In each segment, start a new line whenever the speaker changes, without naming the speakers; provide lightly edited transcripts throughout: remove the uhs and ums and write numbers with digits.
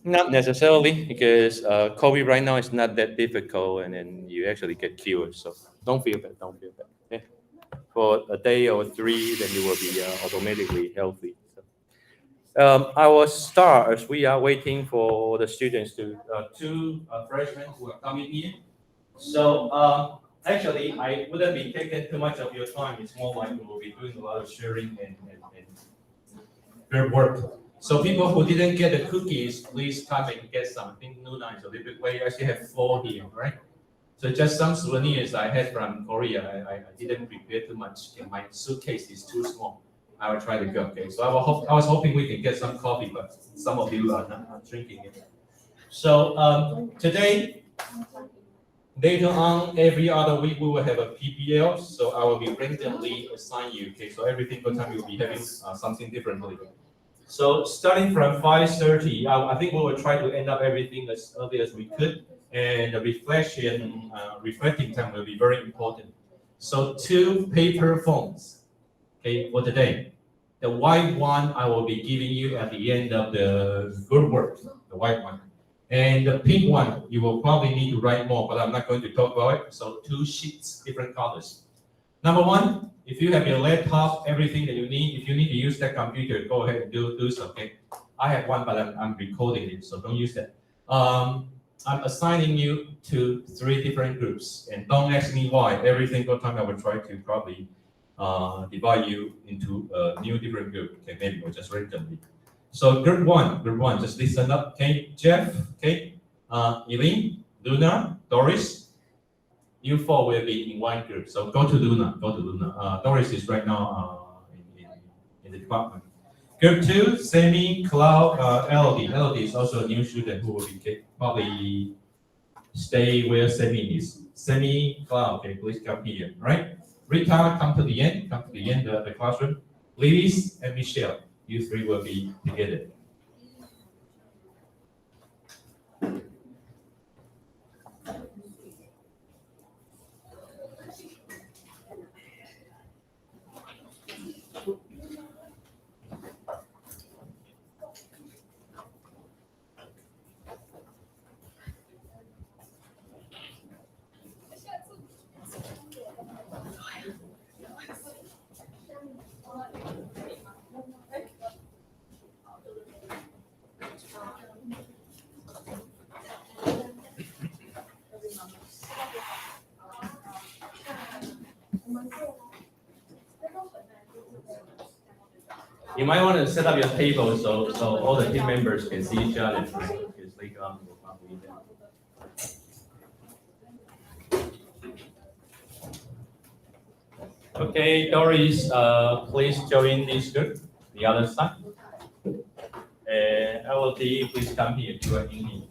Not necessarily, because COVID right now is not that difficult, and then you actually get cured. So don't feel bad. Don't feel bad. Okay? For a day or three, then you will be automatically healthy. So, I will start as we are waiting for the students to two freshmen who are coming in. So actually, I wouldn't be taking too much of your time. It's more like we will be doing a lot of sharing and group work. So people who didn't get the cookies, please come and get some. I think Nuna is a little bit late. I actually have four here, right? So just some souvenirs I had from Korea. I didn't prepare too much. Okay, my suitcase is too small. I will try to go. Okay, so I was hoping we can get some coffee, but some of you are not drinking it. So today, later on, every other week we will have a PBL. So I will be randomly assign you. Okay, so every single time you'll be having something differently. So starting from 5:30, I think we will try to end up everything as early as we could, and the reflecting time will be very important. So two paper phones, okay, for today. The white one I will be giving you at the end of the good work, the white one. And the pink one, you will probably need to write more, but I'm not going to talk about it. So two sheets, different colors. Number one, if you have your laptop, everything that you need, if you need to use that computer, go ahead and do so, okay? I have one, but I'm recording it, so don't use that. I'm assigning you to three different groups, and don't ask me why. Every single time I will try to probably divide you into a new different group, okay, maybe or just randomly. So group one, just listen up, okay? Jeff, okay? Eileen, Luna, Doris, you four will be in one group. So go to Luna. Doris is right now in the department. Group two, Semi, Cloud, Elodie. Elodie is also a new student who will be probably stay where Semi is. Semi, Cloud, okay, please come here, right? Rita, come to the end of the classroom. Lilies and Michelle, you three will be together. You might want to set up your table so all the team members can see each other, right? Because later on we'll probably Okay, Doris, please join this group, the other side. And LD, please come here to an English.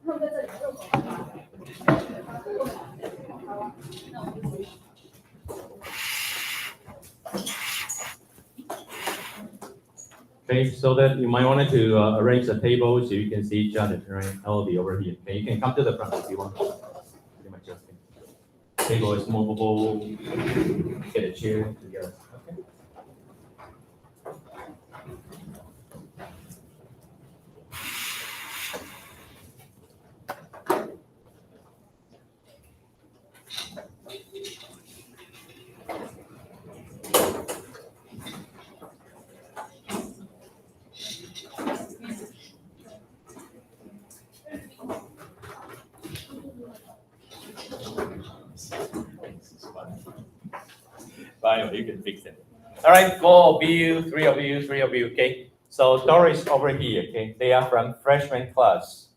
他们在这里热狗。Okay, so that you might want to arrange the table so you can see each other. Right, I will be over here. Okay, you can come to the front if you want. Pretty much just table is movable. Get a chair together. Okay. Fine, you can fix it. All right, 4 of you, 3 of you, 3 of you, okay? So Doris over here, okay? They are from freshman class.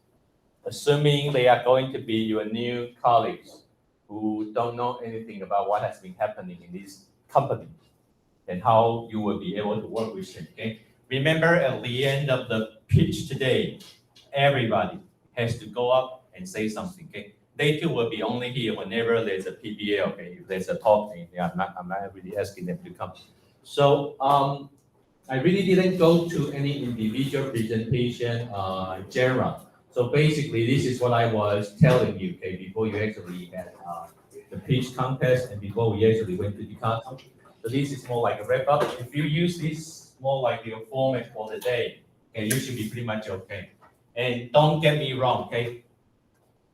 Assuming they are going to be your new colleagues who don't know anything about what has been happening in this company and how you will be able to work with them, okay? Remember at the end of the pitch today, everybody has to go up and say something, okay? They too will be only here whenever there's a PBL, okay? If there's a talk, I'm not really asking them to come. So I really didn't go to any individual presentation genre. So basically, this is what I was telling you, okay, before you actually had the pitch contest, and before we actually went to Decathlon. So this is more like a wrap up. If you use this more like your format for the day, okay, you should be pretty much okay. And don't get me wrong, okay?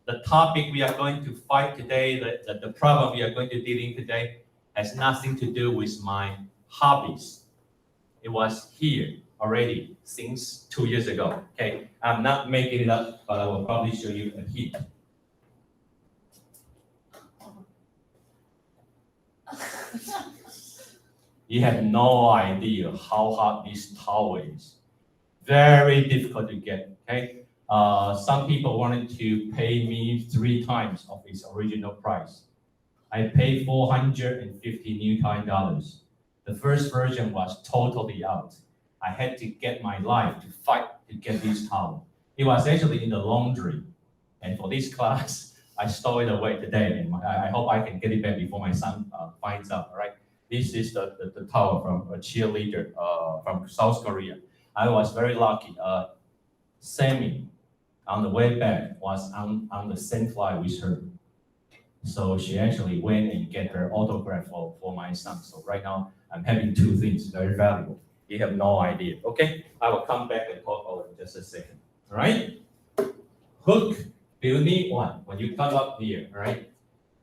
The topic we are going to fight today, the problem we are going to deal in today, has nothing to do with my hobbies. It was here already since 2 years ago. Okay, I'm not making it up, but I will probably show you a hint. You have no idea how hard this towel is. Very difficult to get. Okay, some people wanted to pay me 3 times of its original price. I paid 450 new Thai dollars. The first version was totally out. I had to get my life to fight to get this towel. It was actually in the laundry. And for this class, I stole it away today. And I hope I can get it back before my son finds out, all right? This is the towel from a cheerleader from South Korea. I was very lucky. Sammy, on the way back, was on the same flight with her. So she actually went and get her autograph for my son. So right now, I'm having 2 things very valuable. You have no idea. Okay, I will come back and talk over in just a second. All right. Hook. Do you need one? When you come up here, all right.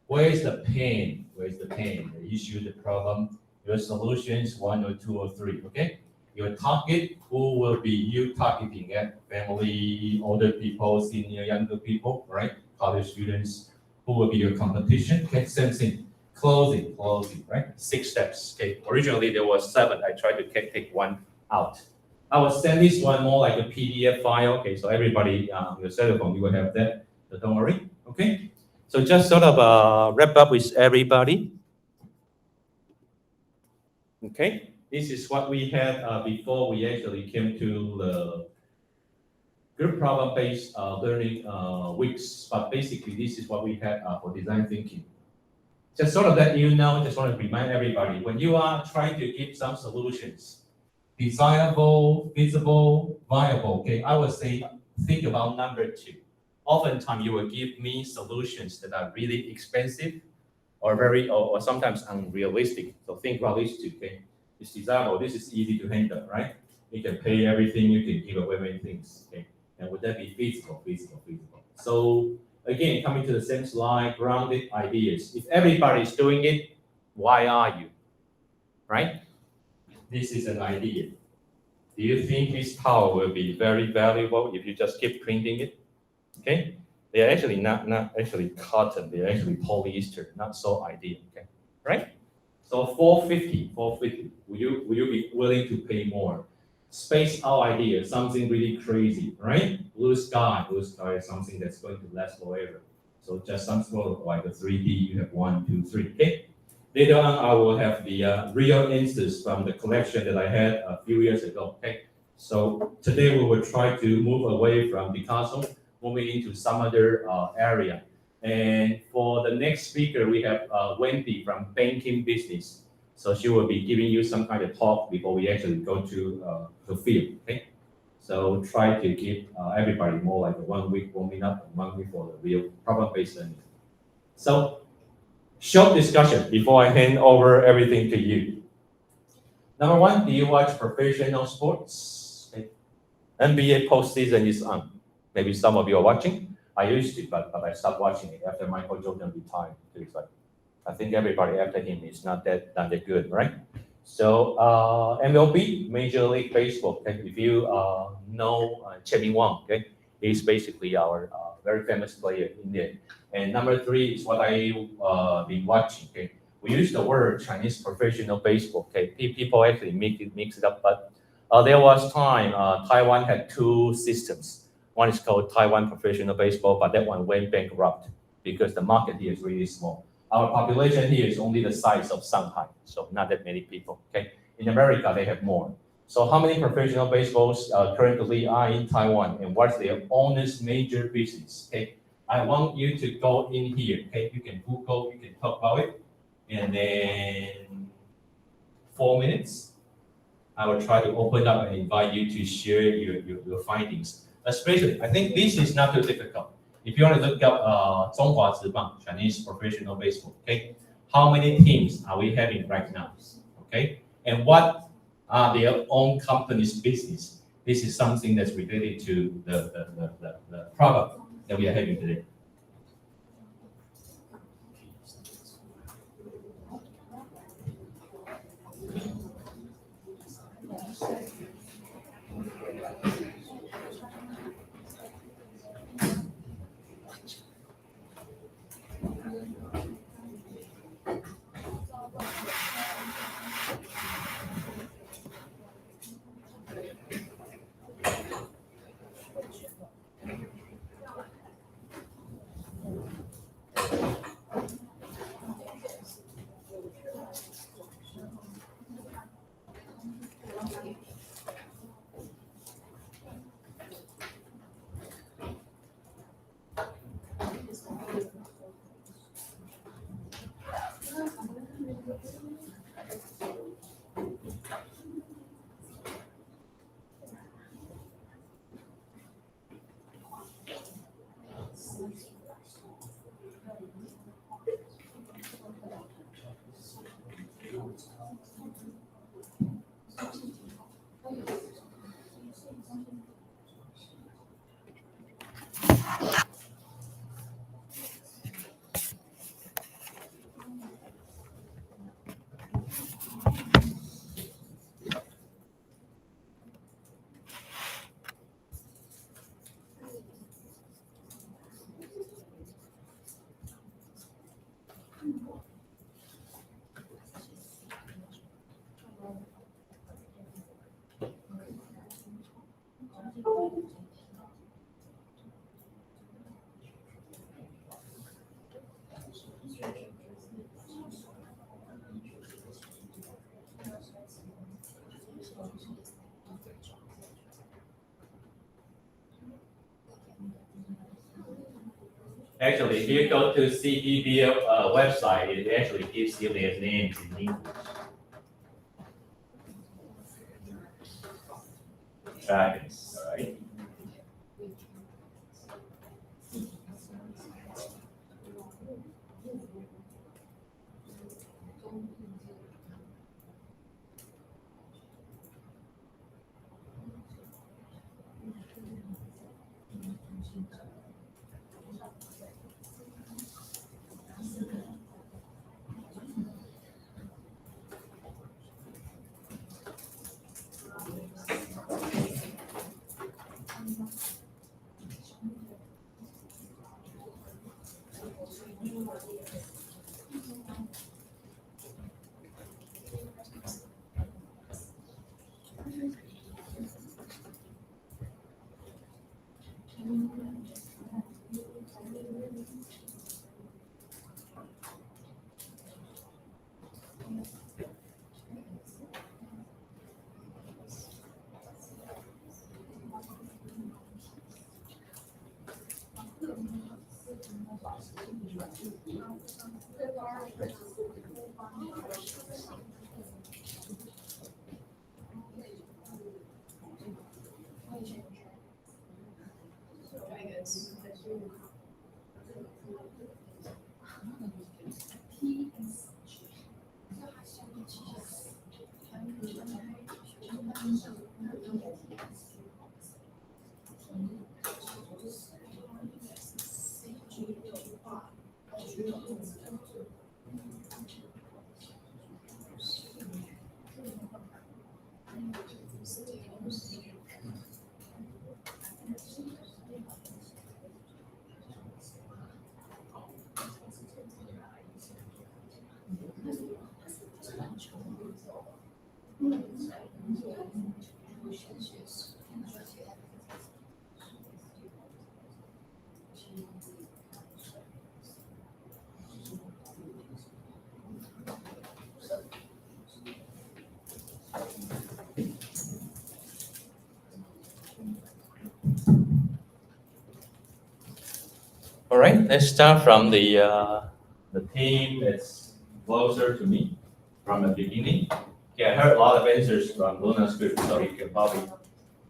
Where is the pain? Where is the pain? The issue, the problem. Your solutions 1 or 2 or 3. Okay. Your target. Who will be you targeting at? Family, older people, senior, younger people, right? College students. Who will be your competition? Okay, same thing. Closing, right? 6 steps. Okay, originally there was 7. I tried to take 1 out. I will send this one more like a PDF file. Okay, so everybody on your cell phone, you will have that. So don't worry. Okay, so just sort of wrap up with everybody. Okay, this is what we had before we actually came to the group problem-based learning weeks, but basically this is what we had for design thinking. Just sort of let you know, just want to remind everybody, when you are trying to give some solutions, desirable, feasible, viable, okay, I would say think about number 2. Oftentimes you will give me solutions that are really expensive or or sometimes unrealistic. So think about these 2, okay? It's desirable, this is easy to handle, right? You can pay everything, you can give away many things, okay? And would that be feasible? So again, coming to the same slide, grounded ideas. If everybody is doing it, why are you? Right? This is an idea. Do you think this towel will be very valuable if you just keep printing it? Okay? They're actually not actually cotton, they're actually polyester, not so ideal. Okay, right? So 450. Will you be willing to pay more? Space out idea, something really crazy, right? Blue sky is something that's going to last forever. So just some sort of like a 3D, you have 1, 2, 3, okay? Later on, I will have the real instance from the collection that I had a few years ago, okay? So today we will try to move away from Picasso, moving into some other area. And for the next speaker, we have Wendy from banking business. So she will be giving you some kind of talk before we actually go to the field, okay? So try to keep everybody more like a 1 week warming up and 1 week for the real problem-based learning. So short discussion before I hand over everything to you. Number 1, do you watch professional sports? Okay. NBA postseason is on. Maybe some of you are watching. I used to, but I stopped watching it after Michael Jordan retired. It's like, I think everybody after him is not that good, right? So MLB, Major League Baseball. Okay? If you know TimOn, okay, he's basically our very famous player in there. And number 3 is what I've been watching. Okay, we use the word Chinese professional baseball. Okay, people actually mix it up, but there was time Taiwan had 2 systems. One is called Taiwan Professional Baseball, but that one went bankrupt because the market here is really small. Our population here is only the size of Shanghai, so not that many people, okay? In America, they have more. So how many professional baseballs currently are in Taiwan, and what's their owner's major business, okay? I want you to go in here, okay? You can Google, you can talk about it, and then 4 minutes, I will try to open up and invite you to share your findings. Especially, I think this is not too difficult. if you want to look up 中华职棒 Chinese professional baseball, okay, how many teams are we having right now? Okay, and what are their own company's business? This is something that's related to the product that we are having today. Actually, if you go to CPBL website, it actually gives you their names in English. Dragons, all right? All right, let's start from the team that's closer to me from the beginning. Okay, I heard a lot of answers from Luna's group, so you can probably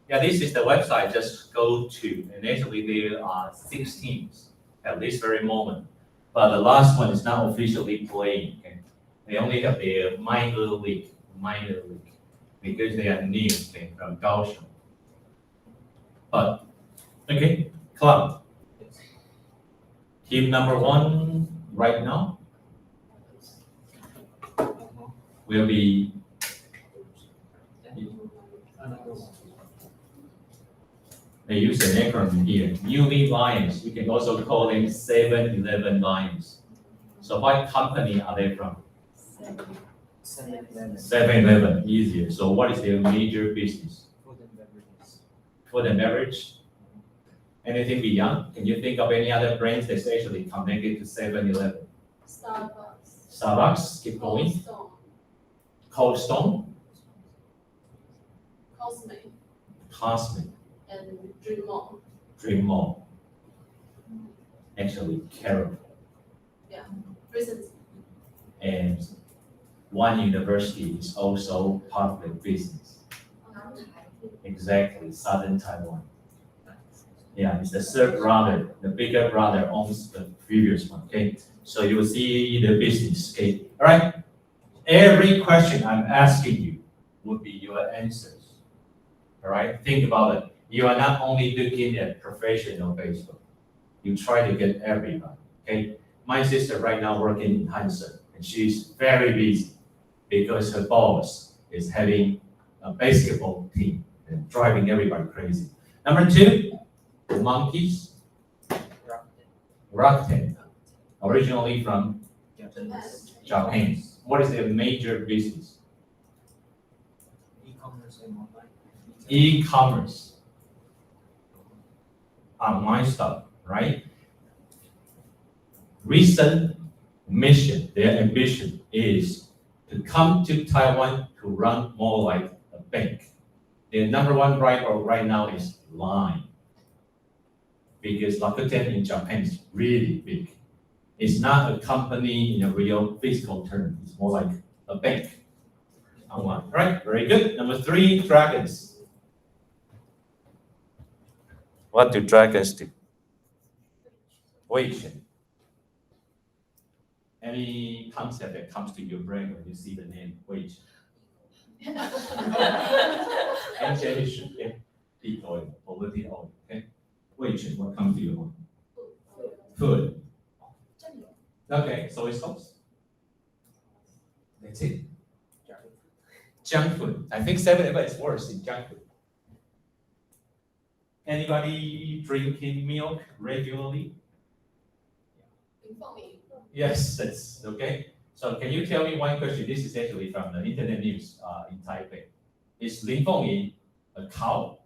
Yeah, this is the website. Just go to, and actually there are 6 teams at this very moment. But the last one is not officially playing. Okay? They only have their minor league, because they are new, okay, from Kaohsiung. But okay, club. Team number 1 right now will be they use an acronym here. UV Lions. You can also call them 7-Eleven Lions. So what company are they from? 7-Eleven. Easier. So what is their major business?
Food and beverages.
Food and beverage. Anything beyond? Can you think of any other brands that's actually connected to 7-Eleven?
Starbucks.
Starbucks. Keep going. Cold Stone. Cosmic.
And Dream Mall.
Dream Mall. Actually, Carol.
Yeah. Recently.
And one university is also part of the business. Exactly, Southern Taiwan. Yeah, it's the third brother. The bigger brother owns the previous one. Okay, so you will see the business. Okay, all right. Every question I'm asking you would be your answers. All right, think about it. You are not only looking at professional baseball. You try to get everybody. Okay, my sister right now working in Hansen, and she's very busy because her boss is having a basketball team and driving everybody crazy. Number 2, the Monkeys, Rakuten, originally from Japan. What is their major business?
E-commerce and online.
E-commerce. Online stuff, right? Recent mission, their ambition is to come to Taiwan to run more like a bank. Their number 1 rival right now is Line. Because Rakuten in Japan is really big. It's not a company in a real physical term. It's more like a bank. Online. All right, very good. Number 3, dragons. What do dragons do? Wage. Any concept that comes to your brain when you see the name wage? Ancient history, okay? Peak oil, poverty oil, okay? Wage, what comes to your mind? Food. Okay, so it stops. That's it. Junk food. I think 7-Eleven is worse in junk food. Anybody drinking milk regularly? Yes, that's okay. So can you tell me one question? This is actually from the internet news in Taipei. Is Lin Fengyi a cow?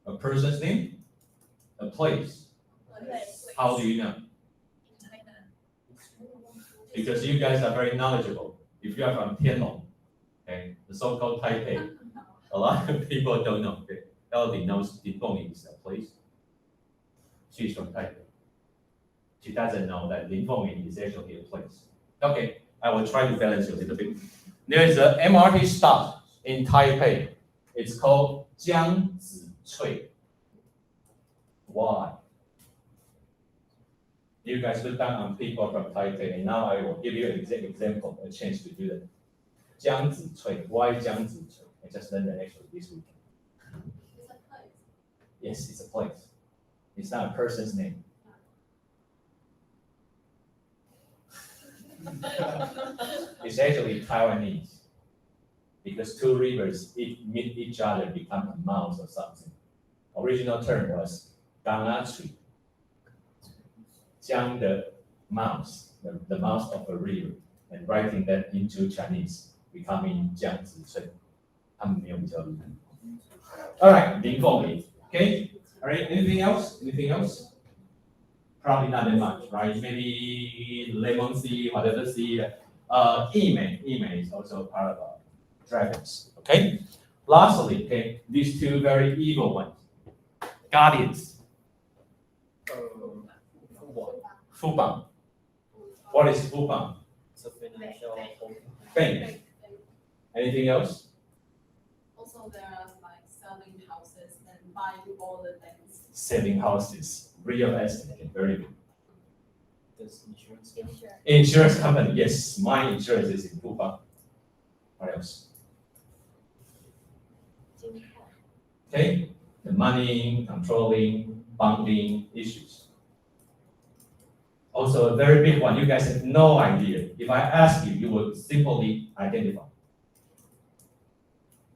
A person's name? A place? How do you know? Because you guys are very knowledgeable. If you are from TimOn, okay, the so-called Taipei, a lot of people don't know. Okay? Elodie knows Lin Fengyi is a place. She's from Taipei. She doesn't know that Lin Fengyi is actually a place. Okay, I will try to balance you a little bit. There is a MRT stop in Taipei. It's called Jiangzi. Why? You guys look down on people from Taipei, and now I will give you an example, a chance to do that. Jiangzi. Why Jiangzi? I just learned that actually this week.
It's a place.
Yes, it's a place. It's not a person's name. It's actually Taiwanese. Because 2 rivers meet each other, become a mouth or something. Original term was Gangachui. Jiang the mouth, the mouth of a river, and writing that into Chinese, becoming Jiangzi Cui. All right, Lin Fengyi. Okay. All right. Anything else? Anything else? Probably not that much, right? Maybe lemon seed, whatever seed. Yimei is also part of dragons. Okay. Lastly, okay, these 2 very evil ones, guardians. Fubang. What is Fubang?
It's a financial holding.
Bank. Anything else?
Also, there are like selling buying all the things.
selling houses, real estate, very good.
Does insurance count?
Sure.
Insurance company, yes, my insurance is in Fubang. What else? Okay, the money, controlling, bonding issues. Also a very big one, you guys have no idea. If I ask you, you will simply identify.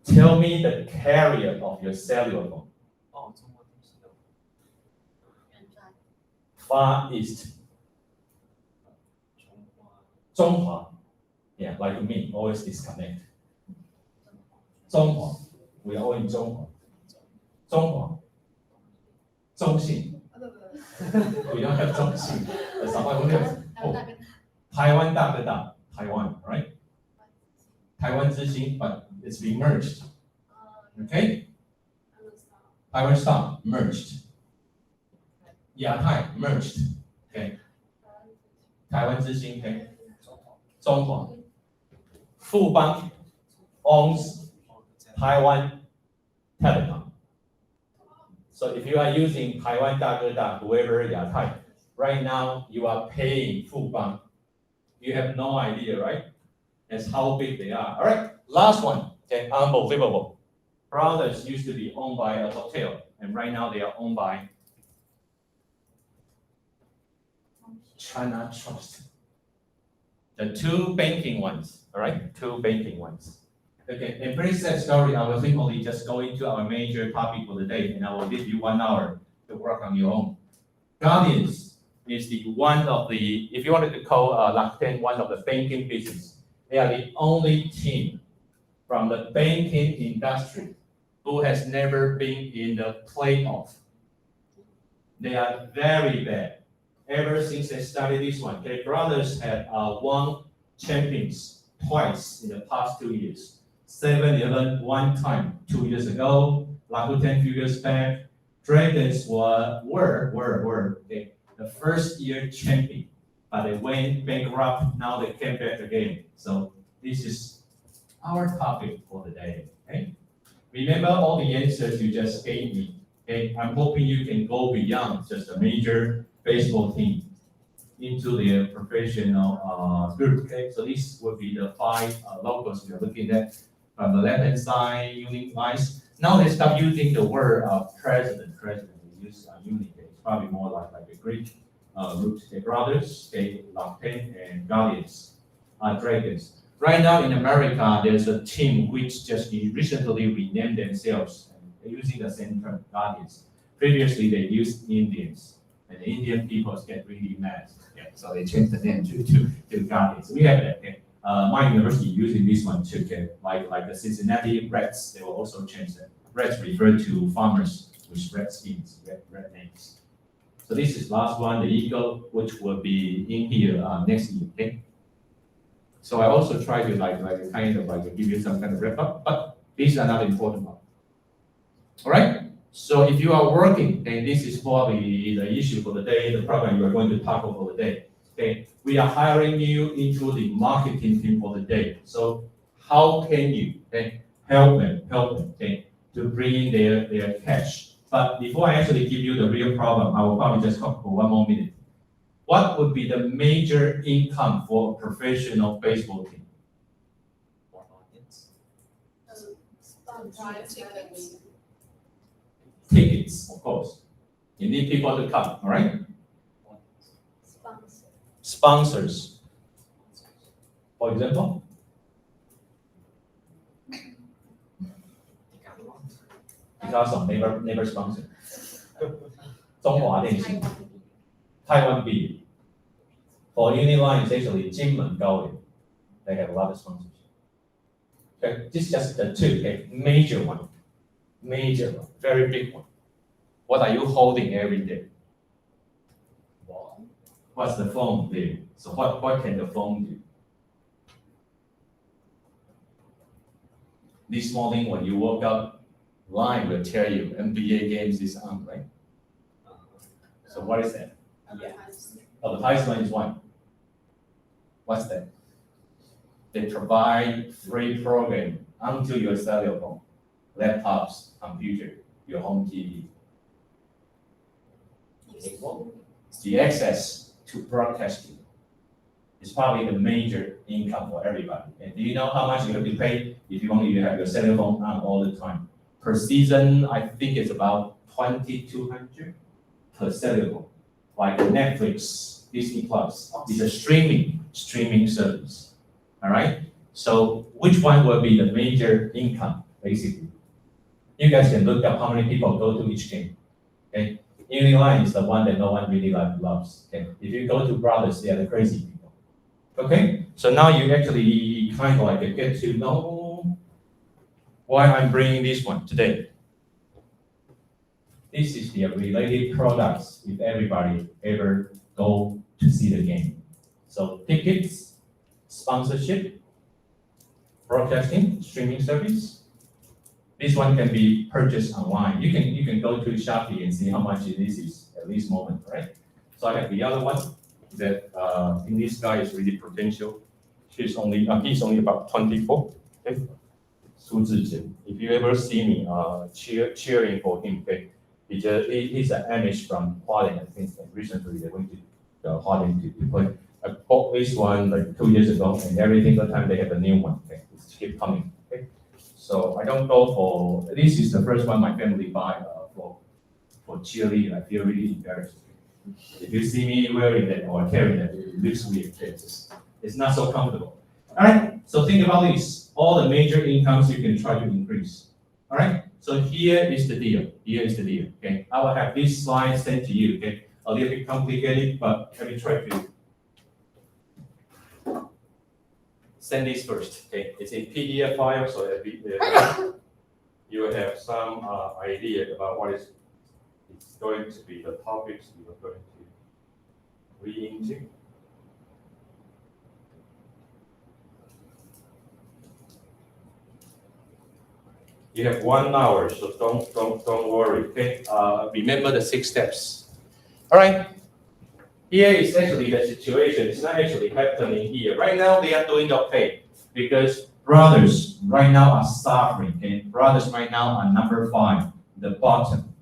Tell me the carrier of your cellular phone.
哦，中国东西都
Far East,
中华
Zhonghua. Yeah, like me, always disconnect. Zhonghua, we are all in Zhonghua. Zhonghua, Zhongxin. We don't have Zhongxin. Someone who has Taiwan Dakota, Taiwan, right? Taiwan Zixin, but it's been merged. Okay? Taiwan Star merged. Yatai merged. Okay. Taiwan Zixin, okay. Zhonghua. Fubang owns Taiwan Telecom. So if you are using Taiwan Dakota, whoever Yatai, right now you are paying Fubang. You have no idea, right? That's how big they are. All right, last one. Okay, unbelievable. Brothers used to be owned by a hotel, and right now they are owned by China Trust. The two banking ones, all right? Two banking ones. Okay, a very sad story. I will simply just go into our major topic for the day, and I will give you 1 hour to work on your own. Guardians is the one of the, if you wanted to call Rakuten one of the banking business, they are the only team from the banking industry who has never been in the playoff. They are very bad. Ever since they started this one, their brothers have won champions twice in the past 2 years. 7-Eleven one time 2 years ago, Rakuten few years back. Dragons were okay, the first year champion, but they went bankrupt. Now they came back again. So this is our topic for the day. Okay, remember all the answers you just gave me. Okay, I'm hoping you can go beyond just a major baseball team into their professional group. Okay, so this would be the 5 logos we are looking at. From the left-hand side, unit wise. Now they stop using the word president. President, we use unit. It's probably more like a Greek root. Okay, brothers, okay, Rakuten and Guardians, Dragons. Right now in America, there's a team which just recently renamed themselves. And they're using the same term, Guardians. Previously, they used Indians, and the Indian people get really mad. Yeah, so they changed the name to Guardians. We have that. Okay. My university using this one too, okay? Like the Cincinnati Reds, they will also change that. Reds refer to farmers with red skins, red names. So this is last one, the eagle, which will be in here next year, okay? So I also try to give you some kind of wrap up, but these are not important one. All right. So if you are working, then this is probably the issue for the day, the problem you are going to tackle for the day. Okay, we are hiring you into the marketing team for the day. So how can you help them, okay, to bring in their cash? But before I actually give you the real problem, I will probably just talk for 1 more minute. What would be the major income for a professional baseball team?
More audience.
Tickets, of course. You need people to come, all right? Sponsors. For example? Because of neighbor sponsor. 中华电信 Taiwan B. For Uniline, it's actually 金门高联. They have a lot of sponsors. Okay, this is just the 2, okay? Major one, very big one. What are you holding every day? What's the phone do? So what can the phone do? This morning when you woke up, line will tell you NBA games is on, right? So what is that? Advertisement is one. What's that? They provide free program onto your cellular phone, laptops, computer. your home TV. Cable, the access to broadcasting is probably the major income for everybody. And do you know how much you have to pay if you have your cell phone on all the time? Per season, I think it's about $2,200 per cell phone. Like Netflix, Disney Plus, is a streaming service. All right. So which one will be the major income, basically? You guys can look up how many people go to each game. Okay. Line is the one that no one really loves. Okay. If you go to Brothers, they are the crazy people. Okay. So now you actually kind of like get to know why I'm bringing this one today. This is the related products if everybody ever go to see the game. So tickets, sponsorship, broadcasting, streaming service. This one can be purchased online. You can go to Shopee and see how much this is at this moment, right? So I have the other one that in this guy is really potential. He's only about 24. Okay. Su Zhijian. If you ever see me cheering for him, okay, he's an image from Hualien. I think recently they went to Hualien to play. I bought this one like 2 years ago, and every single time they have a new one. Okay, it's keep coming. Okay, so I don't go for. This is the first one my family buy for cheerleading. I feel really embarrassed. If you see me wearing that or carrying that, it looks weird. Okay? It's not so comfortable. All right. So think about this. All the major incomes you can try to increase. All right. So here is the deal. Here is the deal. Okay. I will have this slide sent to you. Okay. A little bit complicated, but let me try to send this first. Okay. It's a PDF file, so you will have some idea about what it's going to be the topics we are going to read into. You have 1 hour, so don't worry. Okay. Remember the 6 steps. All right. Here is actually the situation. It's not actually happening here. Right now they are doing okay because Brothers right now are suffering. Okay. Brothers right now are number 5, the bottom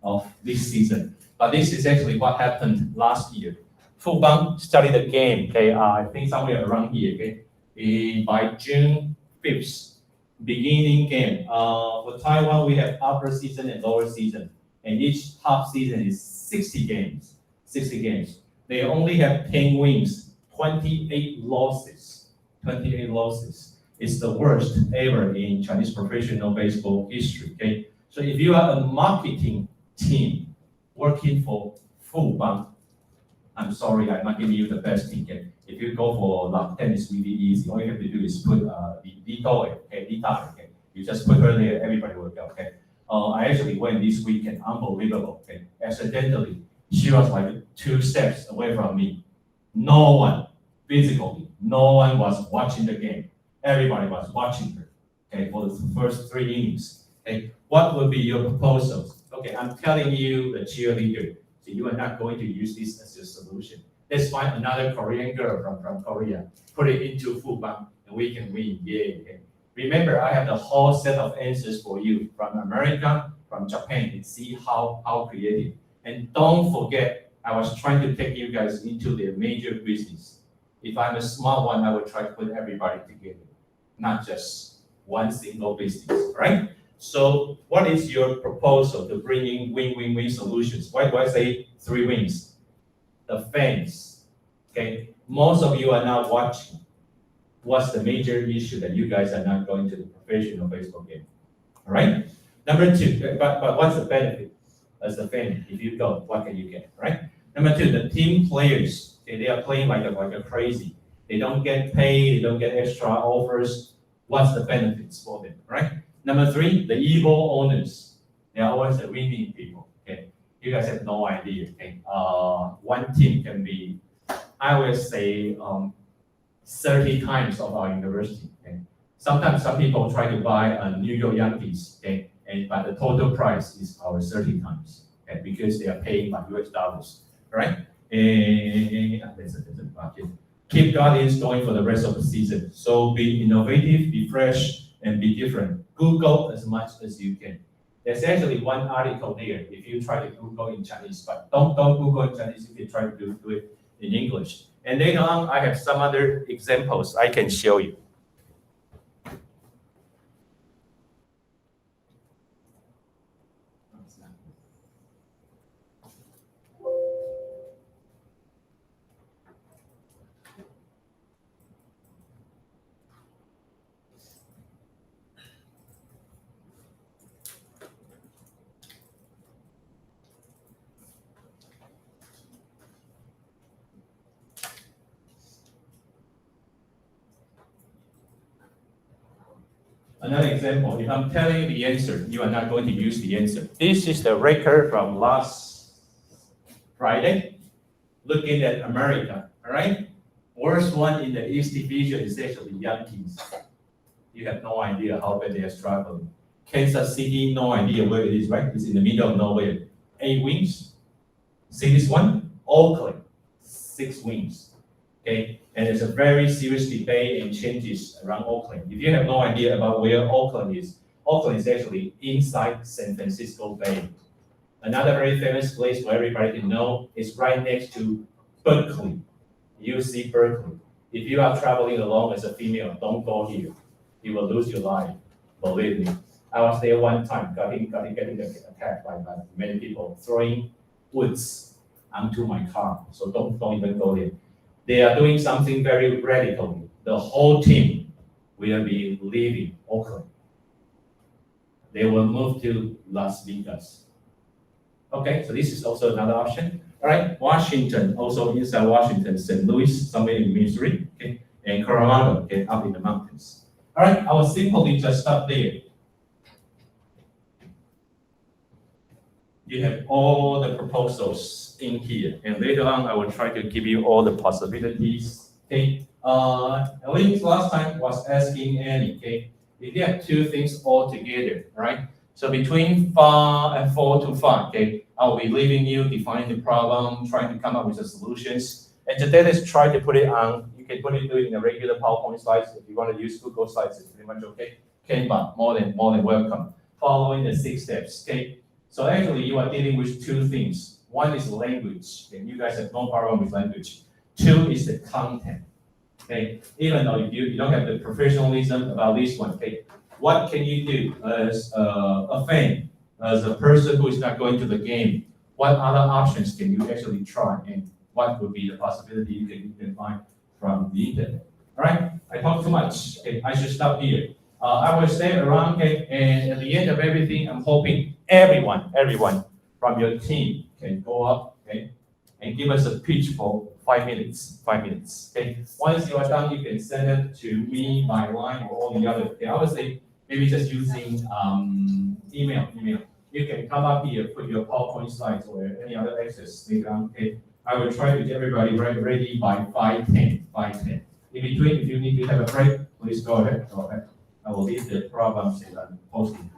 of this season. But this is actually what happened last year. Fubang started the game. Okay. I think somewhere around here. Okay. By June 5th. Beginning game. For Taiwan, we have upper season and lower season, and each top season is 60 games. 60 games. They only have 10 wins, 28 losses. 28 losses. It's the worst ever in Chinese professional baseball history. Okay, so if you are a marketing team working for Fubang, I'm sorry, I'm not giving you the best ticket. If you go for Lap 10, it's really easy. All you have to do is put Lito, okay. You just put her there, everybody will go, okay. I actually went this weekend, unbelievable, okay. Accidentally, she was like 2 steps away from me. No one, physically, no one was watching the game. Everybody was watching her, okay, for the first 3 innings. Okay, what would be your proposals? Okay, I'm telling you, the cheerleader, so you are not going to use this as your solution. Let's find another Korean girl from Korea, put it into Fubang, and we can win. Yeah. Okay. Remember, I have the whole set of answers for you from America, from Japan, and see how creative. And don't forget, I was trying to take you guys into the major business. If I'm a smart one, I would try to put everybody together, not just one single business, right? So what is your proposal to bring in win-win-win solutions? Why do I say 3 wins? The fans, okay? Most of you are now watching. What's the major issue that you guys are not going to the professional baseball game? All right? Number 2, but what's the benefit as a fan? If you go, what can you get, right? Number 2, the team players, okay, they are playing like a crazy. They don't get paid, they don't get extra offers. What's the benefits for them, right? Number 3, the evil owners. They are always the winning people, okay? You guys have no idea, okay? One team can be, I would say, 30 times of our university, okay? Sometimes some people try to buy a New York Yankees, okay? But the total price is our 30 times, okay? Because they are paying by US dollars, right? That's a market. Keep Guardians going for the rest of the season. So be innovative, be fresh, and be different. Google as much as you can. There's actually one article there if you try to Google in Chinese, but don't Google in Chinese if you try to do it in English. And later on, I have some other examples I can show you. Another example, if I'm telling you the answer, you are not going to use the answer. This is the record from last Friday, looking at America, all right? Worst one in the East Division is actually Yankees. You have no idea how bad they are struggling. Kansas City, no idea where it is, right? It's in the middle of nowhere. 8 wins. See this one? Oakland, 6 wins. Okay, and there's a very serious debate and changes around Oakland. If you have no idea about where Oakland is actually inside San Francisco Bay. Another very famous place where everybody can know is right next to Berkeley, UC Berkeley. If you are traveling alone as a female, don't go here. You will lose your life, believe me. I was there one time, getting attacked by many people throwing woods onto my car. So don't even go there. They are doing something very radical. The whole team will be leaving Oakland. They will move to Las Vegas. Okay, so this is also another option. All right, Washington, also inside Washington, St. Louis, somewhere in Missouri, okay, and Colorado, okay, up in the mountains. All right, I will simply just stop there. You have all the proposals in here, and later on I will try to give you all the possibilities. Okay, I think last time was asking Annie. Okay, if you have 2 things all together, right? So between 4 and 4 to 5, okay, I will be leaving you defining the problem, trying to come up with the solutions. And today let's try to put it on. You can do it in a regular PowerPoint slides. If you want to use Google Slides, it's pretty much okay. Canva, more than welcome. Following the 6 steps. Okay. So actually, you are dealing with 2 things. One is language, and you guys have no problem with language. 2 is the content. Okay, even though you don't have the professionalism about this one. Okay, what can you do as a fan, as a person who is not going to the game? What other options can you actually try, and what would be the possibility you can find from the internet? All right, I talked too much. Okay, I should stop here. I will stay around, okay, and at the end of everything, I'm hoping everyone from your team can go up, okay, and give us a pitch for 5 minutes, okay. Once you are done, you can send it to me by line or all the other, okay. I would say maybe just using email. You can come up here, put your PowerPoint slides or any other access later on, okay. I will try to get everybody ready by 5:10. In between, if you need to have a break, please go ahead. I will leave the programs that I'm posting.